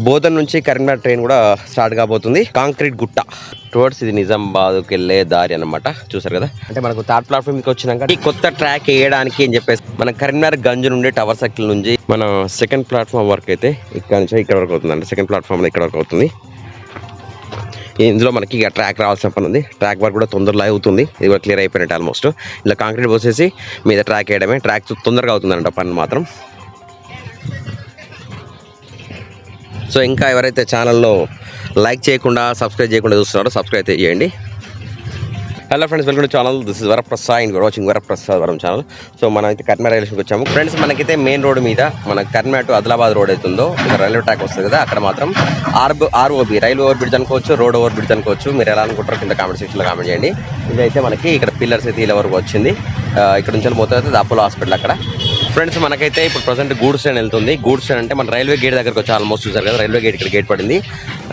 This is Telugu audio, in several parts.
బోధన్ నుంచి కరీంనగర్ ట్రైన్ కూడా స్టార్ట్ కాబోతుంది. కాంక్రీట్ గుట్ట టువర్డ్స్ ఇది నిజామాబాద్కి వెళ్ళే దారి అన్నమాట. చూసారు కదా, అంటే మనకు థర్డ్ ప్లాట్ఫామ్ కి వచ్చినాక ఈ కొత్త ట్రాక్ వేయడానికి అని చెప్పేసి మన కరీంనగర్ గంజ్ నుండి టవర్ సర్కిల్ నుంచి మన సెకండ్ ప్లాట్ఫామ్ వరకు అయితే ఇక్కడ నుంచి ఇక్కడ వరకు అవుతుందండి. సెకండ్ ప్లాట్ఫామ్ ఇక్కడ వరకు అవుతుంది. ఇందులో మనకి ఇక ట్రాక్ రావాల్సిన పని ఉంది. ట్రాక్ వర్క్ కూడా తొందరలో అవుతుంది. ఇది కూడా క్లియర్ అయిపోయినట్టు ఆల్మోస్ట్. ఇలా కాంక్రీట్ పోసేసి మీద ట్రాక్ వేయడమే. ట్రాక్ తొందరగా అవుతుందంట పని మాత్రం. సో ఇంకా ఎవరైతే ఛానల్లో లైక్ చేయకుండా సబ్స్క్రైబ్ చేయకుండా చూస్తున్నారో సబ్స్క్రైబ్ అయితే చేయండి. Hello friends, welcome to channel. This is Varaprasad and watching Varaprasad వరం ఛానల్. సో మనం అయితే కరీంనగర్ రైల్వే స్టేషన్కి వచ్చాము ఫ్రెండ్స్. మనకైతే మెయిన్ రోడ్ మీద మన కరీంనగర్ టు ఆదిలాబాద్ రోడ్ అవుతుందో ఇక్కడ రైల్వే ట్రాక్ వస్తుంది కదా, అక్కడ మాత్రం ఆర్ఓబి రైల్వే ఓవర్ బ్రిడ్జ్ అనుకోవచ్చు, రోడ్ ఓవర్ బ్రిడ్జ్ అనుకోవచ్చు. మీరు ఎలా అనుకుంటారో కింద కామెంట్ సెక్షన్లో కామెంట్ చేయండి. ఇదైతే మనకి ఇక్కడ పిల్లర్స్ అయితే ఇలా వరకు వచ్చింది. ఇక్కడ నుంచి మొత్తం అయితే అపోలో హాస్పిటల్ అక్కడ. ఫ్రెండ్స్ మనకైతే ఇప్పుడు ప్రజెంట్ గూడ్స్ ట్రైన్ వెళ్తుంది. గూడ్స్ ట్రైన్ అంటే మన రైల్వే గేట్ దగ్గరకు వచ్చి ఆల్మోస్ట్ చూసారు కదా, రైల్వే గేట్ ఇక్కడ గేట్ పడింది.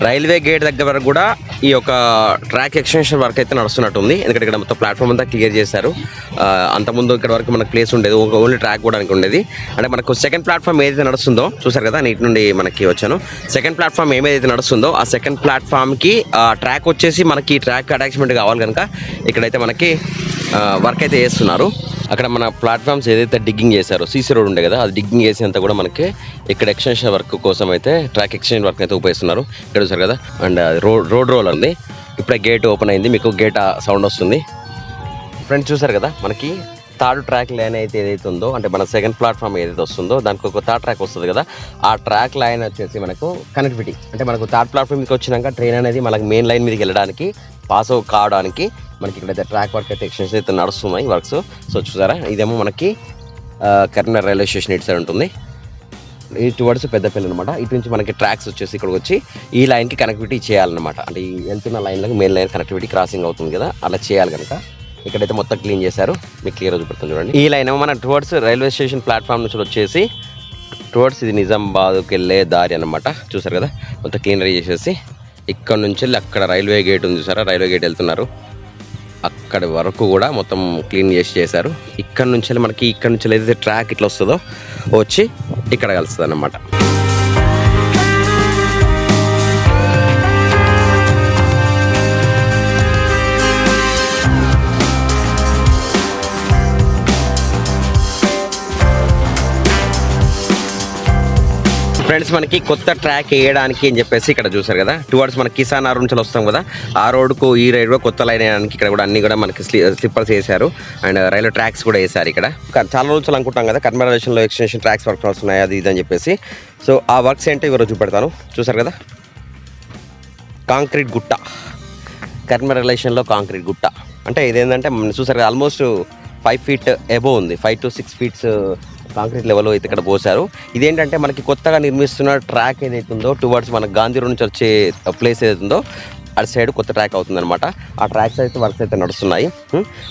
రైల్వే గేట్ దగ్గర వరకు కూడా ఈ యొక్క ట్రాక్ ఎక్స్టెన్షన్ వర్క్ అయితే నడుస్తున్నట్టుంది. ఎందుకంటే ఇక్కడ మొత్తం ప్లాట్ఫామ్ అంతా క్లియర్ చేశారు. అంతకుముందు ఇక్కడ వరకు మనకు ప్లేస్ ఉండేది, ఓన్లీ ట్రాక్ కూడా ఉండేది. అంటే మనకు సెకండ్ ప్లాట్ఫామ్ ఏదైతే నడుస్తుందో చూసారు కదా, నీటి నుండి మనకి వచ్చాను. సెకండ్ ప్లాట్ఫామ్ ఏదైతే నడుస్తుందో ఆ సెకండ్ ప్లాట్ఫామ్కి ట్రాక్ వచ్చేసి మనకి ట్రాక్ అటాచ్మెంట్ కావాలి కనుక ఇక్కడైతే మనకి వర్క్ అయితే చేస్తున్నారు. అక్కడ మన ప్లాట్ఫామ్స్ ఏదైతే డిగ్గింగ్ చేశారో సీసీ రోడ్ ఉండే కదా, అది డిగ్గింగ్ చేసేంత కూడా మనకి ఇక్కడ ఎక్స్టెన్షన్ వర్క్ కోసం అయితే ట్రాక్ ఎక్స్టెన్షన్ వర్క్ అయితే ఉపయోగిస్తున్నారు. ఇక్కడ చూసారు కదా, అండ్ రోడ్ రోల్ ఉంది. ఇప్పుడే గేట్ ఓపెన్ అయింది, మీకు గేట్ సౌండ్ వస్తుంది. ఫ్రెండ్స్ చూసారు కదా, మనకి థర్డ్ ట్రాక్ లైన్ అయితే ఏదైతే ఉందో, అంటే మన సెకండ్ ప్లాట్ఫామ్ ఏదైతే వస్తుందో దానికి ఒక థర్డ్ ట్రాక్ వస్తుంది కదా, ఆ ట్రాక్ లైన్ వచ్చేసి మనకు కనెక్టివిటీ. అంటే మనకు థర్డ్ ప్లాట్ఫామ్ మీదకి వచ్చినాక ట్రైన్ అనేది మనకు మెయిన్ లైన్ మీదకి వెళ్ళడానికి పాస్ కావడానికి మనకి ఇక్కడైతే ట్రాక్ వర్క్ అయితే ఎక్స్టెన్షన్ అయితే నడుస్తున్నాయి వర్క్స్. సో చూసారా, ఇదేమో మనకి కరీంనగర్ రైల్వే స్టేషన్ ఇటు సైడ్ ఉంటుంది. ఈ టువర్డ్స్ పెద్దపల్లి అనమాట. ఇటు నుంచి మనకి ట్రాక్స్ వచ్చేసి ఇక్కడికి వచ్చి ఈ లైన్కి కనెక్టివిటీ చేయాలన్నమాట. అంటే ఈ వెళ్తున్న లైన్లకు మెయిన్ లైన్ కనెక్టివిటీ క్రాసింగ్ అవుతుంది కదా, అలా చేయాలి కనుక ఇక్కడైతే మొత్తం క్లీన్ చేశారు. మీకు క్లియర్గా చూపెడుతుంది చూడండి. ఈ లైన్ ఏమో మన టువర్డ్స్ రైల్వే స్టేషన్ ప్లాట్ఫామ్ నుంచి వచ్చేసి టువర్డ్స్ ఇది నిజామాబాద్కి వెళ్ళే దారి అనమాట. చూసారు కదా, మొత్తం క్లీనరీ చేసేసి ఇక్కడ నుంచి వెళ్ళి అక్కడ రైల్వే గేట్ ఉంది చూసారా, రైల్వే గేట్ వెళ్తున్నారు. అక్కడి వరకు కూడా మొత్తం క్లీన్ చేశారు. ఇక్కడ నుంచి మనకి ఇక్కడ నుంచి ఏదైతే ట్రాక్ ఇట్లా వస్తుందో వచ్చి ఇక్కడ కలుస్తుంది అన్నమాట. ఫ్రెండ్స్ మనకి కొత్త ట్రాక్ వేయడానికి అని చెప్పేసి ఇక్కడ చూసారు కదా, టువర్డ్స్ మన కిసాన్ ఆర్ నుంచి వస్తాం కదా, ఆ రోడ్కు ఈ రైడ్ కూడా కొత్త లైన్ వేయడానికి ఇక్కడ కూడా అన్ని కూడా మనకి స్లిప్పర్స్ వేశారు. అండ్ రైల్వే ట్రాక్స్ కూడా వేశారు. ఇక్కడ చాలా రోజులు అనుకుంటాం కదా కరీంనగర్ రైల్వేలో ఎక్స్టెన్షన్ ట్రాక్స్ వర్క్ వస్తున్నాయి అది ఇది అని చెప్పేసి. సో ఆ వర్క్స్ ఏంటో ఈరోజు చూపెడతాను. చూసారు కదా, కాంక్రీట్ గుట్ట, కరీంనగర్ రైల్వేలో కాంక్రీట్ గుట్ట అంటే ఇదేంటంటే చూసారు కదా, ఆల్మోస్ట్ 5 feet ఎబో ఉంది. 5 to 6 feet కాంక్రీట్ లెవెల్లో అయితే ఇక్కడ పోసారు. ఇదేంటంటే మనకి కొత్తగా నిర్మిస్తున్న ట్రాక్ ఏదైతే ఉందో టువర్డ్స్ మన గాంధీ రోడ్ నుంచి వచ్చే ప్లేస్ ఏదైతే ఉందో అటు సైడ్ కొత్త ట్రాక్ అవుతుంది అనమాట. ఆ ట్రాక్స్ అయితే వర్క్స్ అయితే నడుస్తున్నాయి.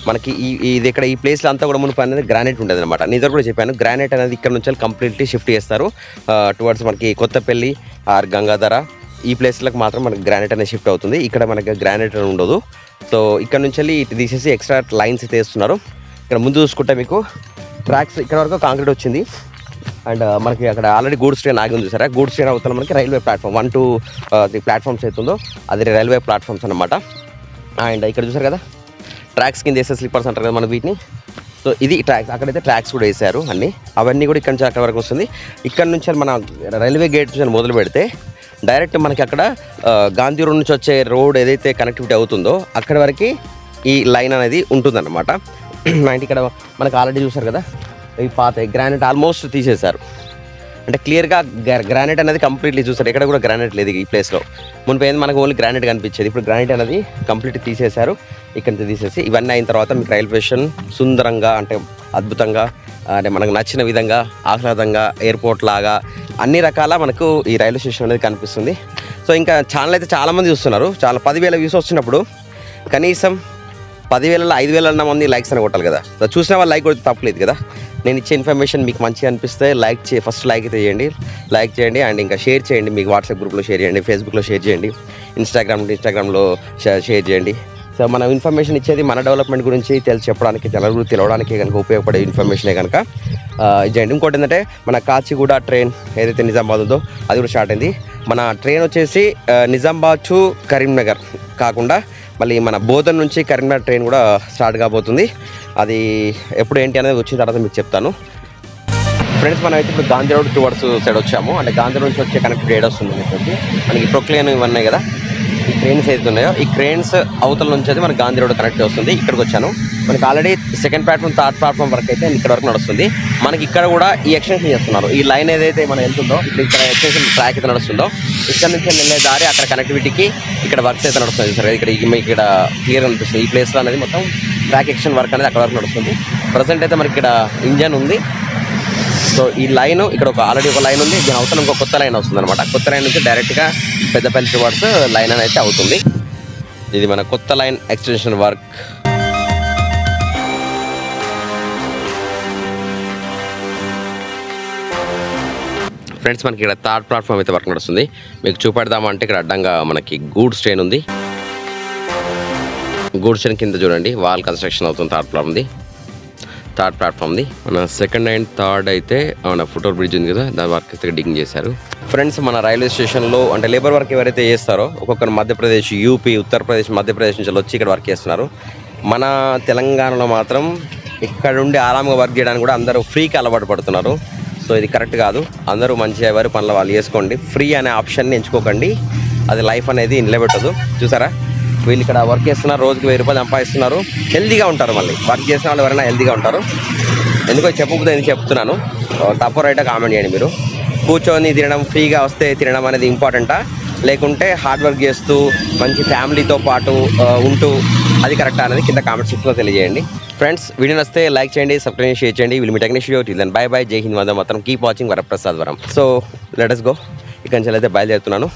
మనకి ఇది ఇక్కడ ఈ ప్లేస్లో అంతా కూడా మునుపు అనేది గ్రానైట్ ఉండేది అనమాట. నేను కూడా చెప్పాను, గ్రానైట్ అనేది ఇక్కడ నుంచి కంప్లీట్లీ షిఫ్ట్ చేస్తారు. టువర్డ్స్ మనకి కొత్తపల్లి ఆర్ గంగాధర ఈ ప్లేస్లకు మాత్రం మనకి గ్రానైట్ అనేది షిఫ్ట్ అవుతుంది. ఇక్కడ మనకి గ్రానైట్ అనేది ఉండదు. సో ఇక్కడ నుంచి వెళ్ళి ఇటు తీసేసి ఎక్స్ట్రా లైన్స్ అయితే వేస్తున్నారు. ఇక్కడ ముందు చూసుకుంటే మీకు ట్రాక్స్ ఇక్కడ వరకు కాంక్రీట్ వచ్చింది. అండ్ మనకి అక్కడ ఆల్రెడీ గూడ్స్ ట్రైన్ ఆగి ఉంది చూసారా, గూడ్స్ ట్రైన్ అవుతున్న మనకి రైల్వే ప్లాట్ఫామ్ 1 to 3 ప్లాట్ఫామ్స్ అవుతుందో అది రైల్వే ప్లాట్ఫామ్స్ అనమాట. అండ్ ఇక్కడ చూసారు కదా, ట్రాక్స్ కింద వేసే స్లీపర్స్ అంటారు కదా మన వీటిని. సో ఇది ట్రాక్స్, అక్కడైతే ట్రాక్స్ కూడా వేసారు అన్నీ. అవన్నీ కూడా ఇక్కడ నుంచి అక్కడ వరకు వస్తుంది. ఇక్కడ నుంచి మన రైల్వే గేట్ నుంచి మొదలు పెడితే డైరెక్ట్ మనకి అక్కడ గాంధీ రోడ్ నుంచి వచ్చే రోడ్ ఏదైతే కనెక్టివిటీ అవుతుందో అక్కడ వరకు ఈ లైన్ అనేది ఉంటుందన్నమాట. అండ్ ఇక్కడ మనకు ఆల్రెడీ చూసారు కదా, ఈ పాత గ్రానైట్ ఆల్మోస్ట్ తీసేశారు. అంటే క్లియర్గా గ్రానైట్ అనేది కంప్లీట్లీ చూసారు, ఎక్కడ కూడా గ్రానైట్ లేదు ఈ ప్లేస్లో. మునుపు ఏంది మనకు ఓన్లీ గ్రానైట్ కనిపించేది, ఇప్పుడు గ్రానైట్ అనేది కంప్లీట్ తీసేశారు. ఇక్కడ నుంచి తీసేసి ఇవన్నీ అయిన తర్వాత మీకు రైల్వే స్టేషన్ సుందరంగా అంటే అద్భుతంగా అంటే మనకు నచ్చిన విధంగా ఆహ్లాదంగా ఎయిర్పోర్ట్ లాగా అన్ని రకాల మనకు ఈ రైల్వే స్టేషన్ అనేది కనిపిస్తుంది. సో ఇంకా ఛానల్ అయితే చాలామంది చూస్తున్నారు. చాలా 10,000 వ్యూస్ వస్తున్నప్పుడు కనీసం 10,000 5,000 మంది లైక్స్ అని కొట్టాలి కదా. సో చూసిన వాళ్ళు లైక్ కొడితే తప్పలేదు కదా. నేను ఇచ్చే ఇన్ఫర్మేషన్ మీకు మంచిగా అనిపిస్తే ఫస్ట్ లైక్ అయితే చేయండి. అండ్ ఇంకా షేర్ చేయండి. మీకు వాట్సాప్ గ్రూప్లో షేర్ చేయండి, ఫేస్బుక్లో షేర్ చేయండి, ఇన్స్టాగ్రామ్లో షేర్ చేయండి. సో మనం ఇన్ఫర్మేషన్ ఇచ్చేది మన డెవలప్మెంట్ గురించి చెప్పడానికి జనాల గురించి తెలవడానికి కనుక ఉపయోగపడే ఇన్ఫర్మేషనే కనుక ఇదేంటి. ఇంకోటి ఏంటంటే మన కాచిగూడ ట్రైన్ ఏదైతే నిజామాబాద్ ఉందో అది కూడా స్టార్ట్ అయింది. మన ట్రైన్ వచ్చేసి నిజామాబాద్ టు కరీంనగర్ కాకుండా మళ్ళీ మన బోధన్ నుంచి కరీంనగర్ ట్రైన్ కూడా స్టార్ట్ కాబోతుంది. అది ఎప్పుడు ఏంటి అనేది వచ్చిన తర్వాత మీకు చెప్తాను. ఫ్రెండ్స్ మనం అయితే ఇప్పుడు గాంధీ రోడ్ టువర్డ్స్ సైడ్ వచ్చాము. అంటే గాంధీ రోడ్ నుంచి వచ్చే కనెక్టివిటీ ఏడ్ వస్తుంది మనకి ప్రొక్లేన్ ఇవన్నీ కదా, ఈ క్రెయిన్స్ అయితే ఉన్నాయో ఈ క్రెయిన్స్ అవతల నుంచి అయితే మనకి గాంధీ రోడ్ కనెక్ట్ వస్తుంది. ఇక్కడికి వచ్చాను. మనకి already second platform third platform వరకు అయితే ఇక్కడ వరకు నడుస్తుంది. మనకి ఇక్కడ కూడా ఈ ఎక్స్టెన్షన్ చేస్తున్నారు. ఈ లైన్ ఏదైతే మనం వెళ్తుందో ఇక్కడ ఎక్స్టెన్షన్ ట్రాక్ అయితే నడుస్తుందో ఇక్కడ నుంచి వెళ్ళే దారి అక్కడ కనెక్టివిటీకి ఇక్కడ వర్క్స్ అయితే నడుస్తుంది. సరే ఇక్కడ క్లియర్ అనిపిస్తుంది. ఈ ప్లేస్లో అనేది మొత్తం ట్రాక్ ఎక్స్టెన్షన్ వర్క్ అనేది అక్కడ వరకు నడుస్తుంది. ప్రజెంట్ అయితే మనకి ఇక్కడ ఇంజన్ ఉంది. సో ఈ లైన్ ఇక్కడ ఆల్రెడీ ఒక లైన్ ఉంది. దీని అవతల ఇంకో కొత్త లైన్ వస్తుంది అనమాట. కొత్త లైన్ నుంచి డైరెక్ట్గా పెద్దపల్లి టువర్డ్స్ లైన్ అని అయితే అవుతుంది. ఇది మన కొత్త లైన్ ఎక్స్టెన్షన్ వర్క్. ఫ్రెండ్స్ మనకి ఇక్కడ థర్డ్ ప్లాట్ఫామ్ అయితే వర్క్ నడుస్తుంది. మీకు చూపెడదామంటే ఇక్కడ అడ్డంగా మనకి గూడ్స్ ట్రైన్ ఉంది. గూడ్స్ ట్రైన్ కింద చూడండి వాల్ కన్స్ట్రక్షన్ అవుతుంది. థర్డ్ ప్లాట్ఫామ్ది. మన సెకండ్ అండ్ థర్డ్ అయితే మన ఫుట్ఓవర్ బ్రిడ్జ్ ఉంది కదా, దాని వర్క్ అయితే డిగ్గింగ్ చేశారు. ఫ్రెండ్స్ మన రైల్వే స్టేషన్లో అంటే లేబర్ వర్క్ ఎవరైతే చేస్తారో ఒక్కొక్కరు మధ్యప్రదేశ్, యూపీ, ఉత్తరప్రదేశ్, మధ్యప్రదేశ్ నుంచి వచ్చి ఇక్కడ వర్క్ చేస్తున్నారు. మన తెలంగాణలో మాత్రం ఇక్కడ ఉండి ఆరాంగా వర్క్ చేయడానికి కూడా అందరూ ఫ్రీకి అలవాటు పడుతున్నారు. సో ఇది కరెక్ట్ కాదు. అందరూ మంచిగా ఎవరి పనులు వాళ్ళు చేసుకోండి. ఫ్రీ అనే ఆప్షన్ని ఎంచుకోకండి. అది లైఫ్ అనేది నిలబెట్టదు. చూసారా వీళ్ళు ఇక్కడ వర్క్ చేస్తున్నారు, రోజుకి 1000 రూపాయలు సంపాదిస్తున్నారు. హెల్తీగా ఉంటారు. మళ్ళీ వర్క్ చేసిన వాళ్ళు ఎవరైనా హెల్తీగా ఉంటారు. ఎందుకో చెప్పకపోతే నేను చెప్తున్నాను. తప్పు రైటా కామెంట్ చేయండి. మీరు కూర్చొని తినడం, ఫ్రీగా వస్తే తినడం అనేది ఇంపార్టెంటా, లేకుంటే హార్డ్ వర్క్ చేస్తూ మంచి ఫ్యామిలీతో పాటు ఉంటూ అది కరెక్టా అనేది కింద కామెంట్ సెక్షన్లో తెలియజేయండి. ఫ్రెండ్స్ వీడియో నచ్చితే లైక్ చేయండి, సబ్స్క్రైబ్ షేర్ చేయండి. Will meet next video. Then bye bye. Jai Hind, Vande Mataram. Keep watching Varaprasad Varam. So let us go. ఇక్కడి నుంచి అయితే బయలుదేరుతున్నాను.